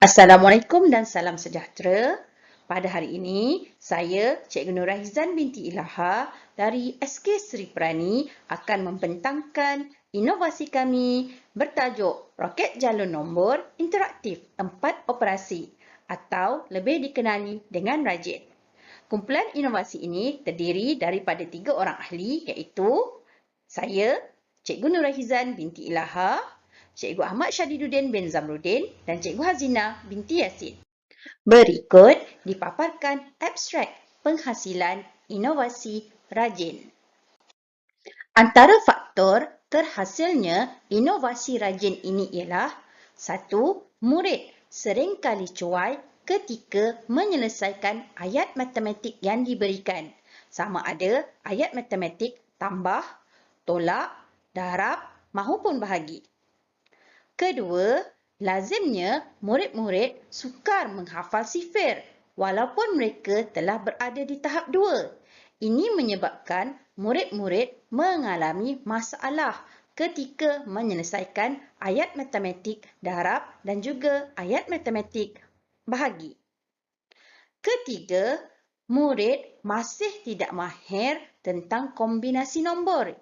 Assalamualaikum dan salam sejahtera. Pada hari ini, saya Cikgu Nurahizan binti Ilaha dari SK Seri Perani akan membentangkan inovasi kami bertajuk Roket Jalur Nombor Interaktif 4 Operasi atau lebih dikenali dengan Rajin. Kumpulan inovasi ini terdiri daripada 3 orang ahli iaitu saya, Cikgu Nurahizan binti Ilaha, Cikgu Ahmad Syadiduddin bin Zamruddin dan Cikgu Hazina binti Yasin. Berikut dipaparkan abstrak penghasilan inovasi Rajin. Antara faktor terhasilnya inovasi Rajin ini ialah 1. Murid seringkali cuai ketika menyelesaikan ayat matematik yang diberikan, sama ada ayat matematik tambah, tolak, darab maupun bahagi. Kedua, lazimnya murid-murid sukar menghafal sifir walaupun mereka telah berada di tahap 2. Ini menyebabkan murid-murid mengalami masalah ketika menyelesaikan ayat matematik darab dan juga ayat matematik bahagi. Ketiga, murid masih tidak mahir tentang kombinasi nombor.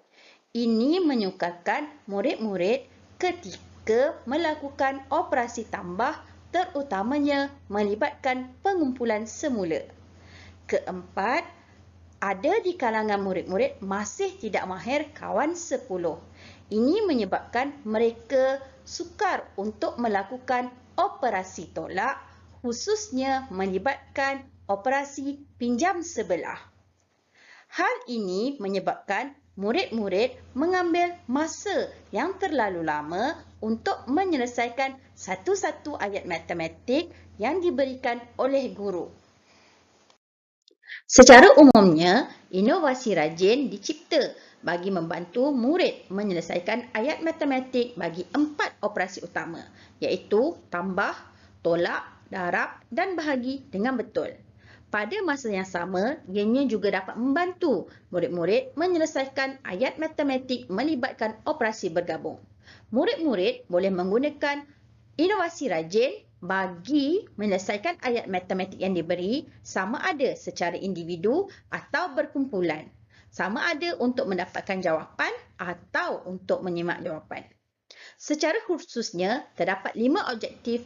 Ini menyukarkan murid-murid ketika melakukan operasi tambah terutamanya melibatkan pengumpulan semula. Keempat, ada di kalangan murid-murid masih tidak mahir kawan 10. Ini menyebabkan mereka sukar untuk melakukan operasi tolak, khususnya melibatkan operasi pinjam sebelah. Hal ini menyebabkan murid-murid mengambil masa yang terlalu lama untuk menyelesaikan satu-satu ayat matematik yang diberikan oleh guru. Secara umumnya, inovasi Rajin dicipta bagi membantu murid menyelesaikan ayat matematik bagi 4 operasi utama, iaitu tambah, tolak, darab dan bahagi dengan betul. Pada masa yang sama, ianya juga dapat membantu murid-murid menyelesaikan ayat matematik melibatkan operasi bergabung. Murid-murid boleh menggunakan inovasi Rajin bagi menyelesaikan ayat matematik yang diberi sama ada secara individu atau berkumpulan. Sama ada untuk mendapatkan jawapan atau untuk menyimak jawapan. Secara khususnya, terdapat 5 objektif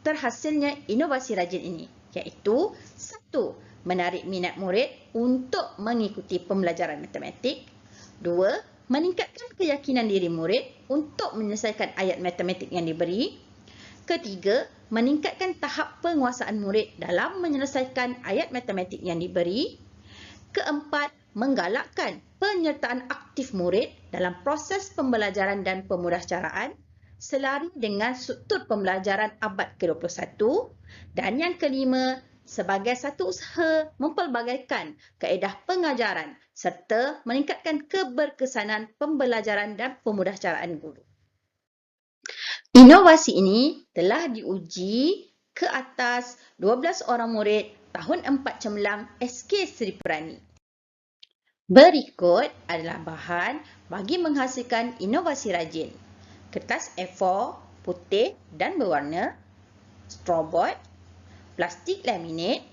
terhasilnya inovasi Rajin ini, iaitu 1. Menarik minat murid untuk mengikuti pembelajaran matematik. 2. Meningkatkan keyakinan diri murid untuk menyelesaikan ayat matematik yang diberi. Ketiga, meningkatkan tahap penguasaan murid dalam menyelesaikan ayat matematik yang diberi. Keempat, menggalakkan penyertaan aktif murid dalam proses pembelajaran dan pemudahcaraan selari dengan struktur pembelajaran abad ke-21. Dan yang kelima, sebagai satu usaha mempelbagaikan kaedah pengajaran serta meningkatkan keberkesanan pembelajaran dan pemudahcaraan guru. Inovasi ini telah diuji ke atas 12 orang murid tahun 4 cemerlang SK Seri Perani. Berikut adalah bahan bagi menghasilkan inovasi Rajin. Kertas A4 putih dan berwarna, strawboard, plastik laminate,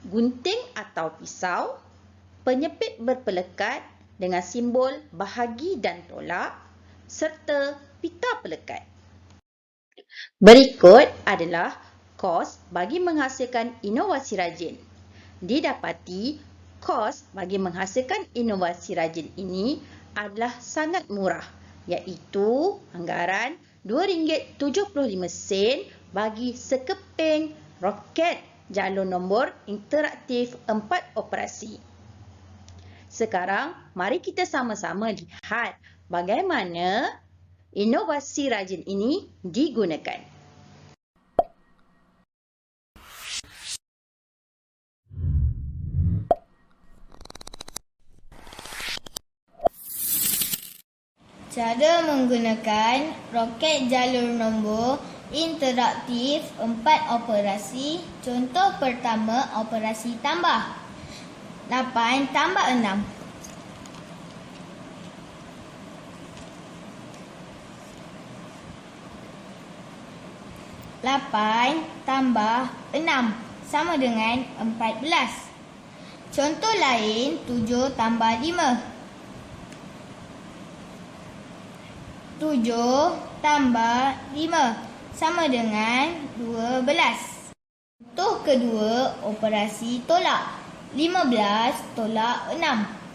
gunting atau pisau, penyepit berpelekat dengan simbol bahagi dan tolak, serta pita pelekat. Berikut adalah kos bagi menghasilkan inovasi Rajin. Didapati, kos bagi menghasilkan inovasi Rajin ini adalah sangat murah, iaitu anggaran RM2.75 bagi sekeping roket jalur nombor interaktif 4 operasi. Sekarang, mari kita sama-sama lihat bagaimana inovasi Rajin ini digunakan. Cara menggunakan roket jalur nombor interaktif 4 operasi. Contoh pertama, operasi tambah. 8 tambah 6. 8 tambah 6 sama dengan 14. Contoh lain, 7 tambah 5. 7 tambah 5 sama dengan 12. Contoh kedua, operasi tolak. 15 tolak 6.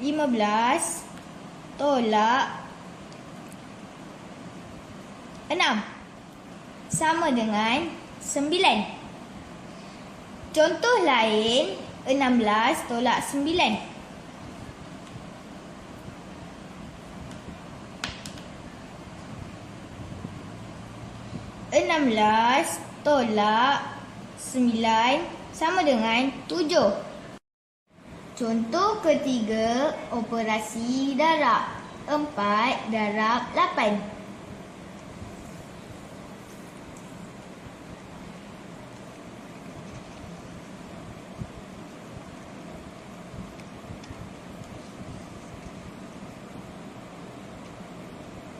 15 tolak 6 sama dengan 9. Contoh lain, 16 tolak 9. 16 tolak 9 sama dengan 7. Contoh ketiga, operasi darab. 4 darab 8.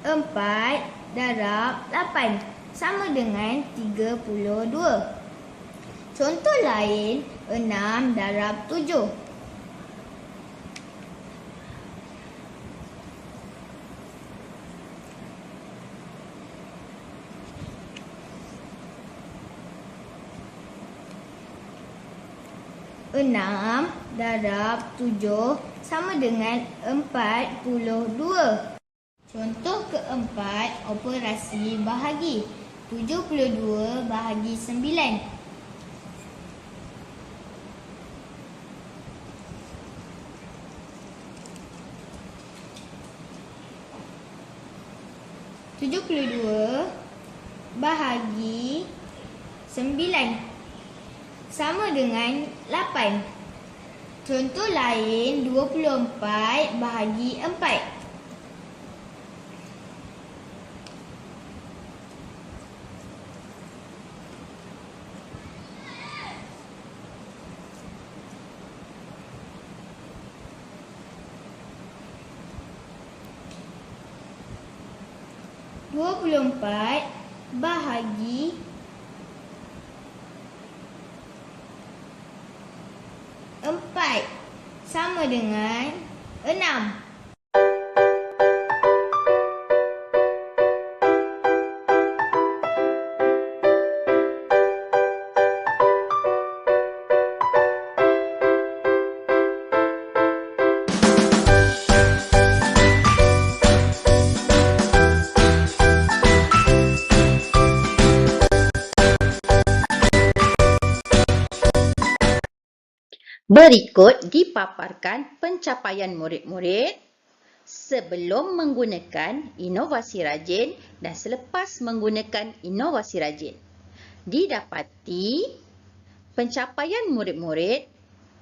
4 darab 8 sama dengan 32. Contoh lain, 6 darab 7. 6 darab 7 sama dengan 42. Contoh keempat, operasi bahagi. 72 bahagi 9. 72 bahagi 9 sama dengan 8. Contoh lain, 24 bahagi 4. 24 bahagi 4 sama dengan 6. Berikut dipaparkan pencapaian murid-murid sebelum menggunakan inovasi rajin dan selepas menggunakan inovasi rajin. Didapati pencapaian murid-murid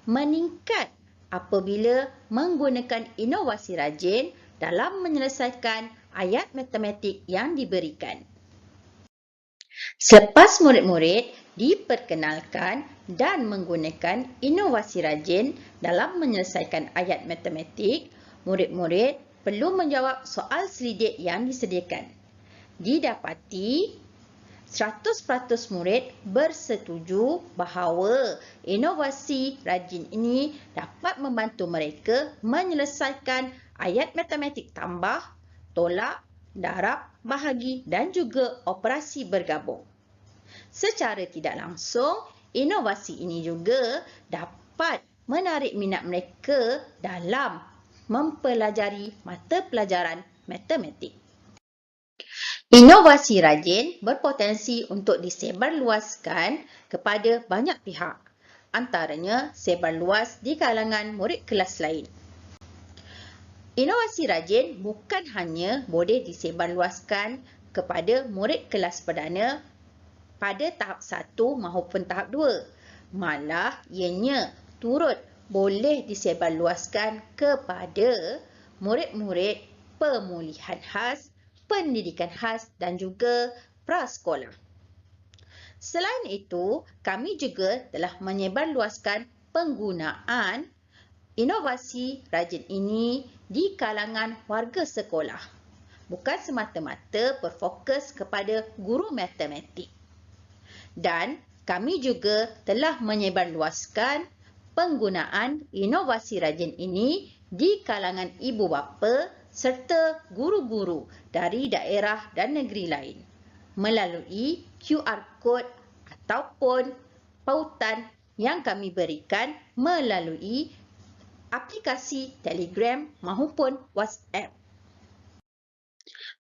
meningkat apabila menggunakan inovasi rajin dalam menyelesaikan ayat matematik yang diberikan. Selepas murid-murid diperkenalkan dan menggunakan inovasi rajin dalam menyelesaikan ayat matematik, murid-murid perlu menjawab soal selidik yang disediakan. Didapati 100% murid bersetuju bahawa inovasi rajin ini dapat membantu mereka menyelesaikan ayat matematik tambah, tolak, darab, bahagi dan juga operasi bergabung. Secara tidak langsung, inovasi ini juga dapat menarik minat mereka dalam mempelajari mata pelajaran matematik. Inovasi rajin berpotensi untuk disebarluaskan kepada banyak pihak, antaranya sebar luas di kalangan murid kelas lain. Inovasi rajin bukan hanya boleh disebarluaskan kepada murid kelas perdana pada tahap 1 maupun tahap 2. Malah ianya turut boleh disebarluaskan kepada murid-murid pemulihan khas, pendidikan khas dan juga prasekolah. Selain itu, kami juga telah menyebarluaskan penggunaan inovasi rajin ini di kalangan warga sekolah, bukan semata-mata berfokus kepada guru matematik. Dan kami juga telah menyebarluaskan penggunaan inovasi rajin ini di kalangan ibu bapa serta guru-guru dari daerah dan negeri lain melalui QR code ataupun pautan yang kami berikan melalui aplikasi Telegram maupun WhatsApp.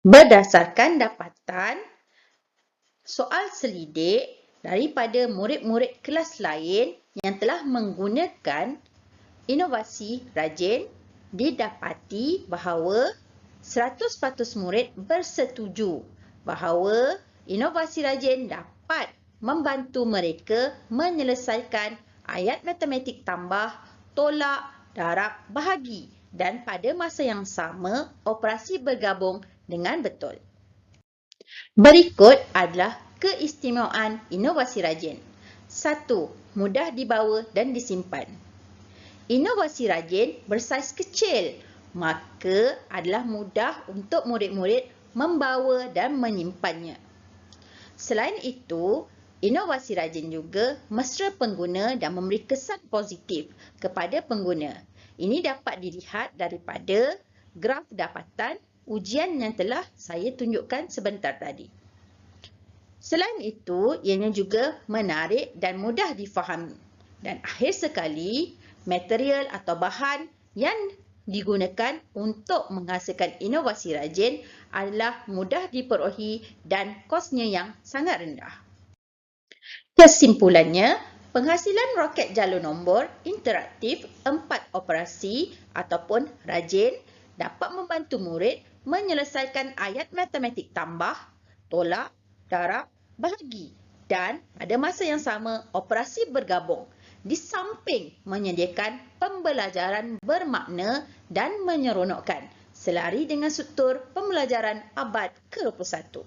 Berdasarkan dapatan soal selidik daripada murid-murid kelas lain yang telah menggunakan inovasi rajin, didapati bahawa 100% murid bersetuju bahawa inovasi rajin dapat membantu mereka menyelesaikan ayat matematik tambah, tolak, darab, bahagi dan pada masa yang sama operasi bergabung dengan betul. Berikut adalah keistimewaan inovasi rajin. 1. Mudah dibawa dan disimpan. Inovasi rajin bersaiz kecil, maka adalah mudah untuk murid-murid membawa dan menyimpannya. Selain itu, inovasi rajin juga mesra pengguna dan memberi kesan positif kepada pengguna. Ini dapat dilihat daripada graf dapatan ujian yang telah saya tunjukkan sebentar tadi. Selain itu, ianya juga menarik dan mudah difahami. Dan akhir sekali, material atau bahan yang digunakan untuk menghasilkan inovasi rajin adalah mudah diperolehi dan kosnya yang sangat rendah. Kesimpulannya, penghasilan roket jalur nombor interaktif 4 operasi ataupun rajin dapat membantu murid menyelesaikan ayat matematik tambah, tolak, darab, bahagi dan pada masa yang sama operasi bergabung di samping menyediakan pembelajaran bermakna dan menyeronokkan selari dengan struktur pembelajaran abad ke-21.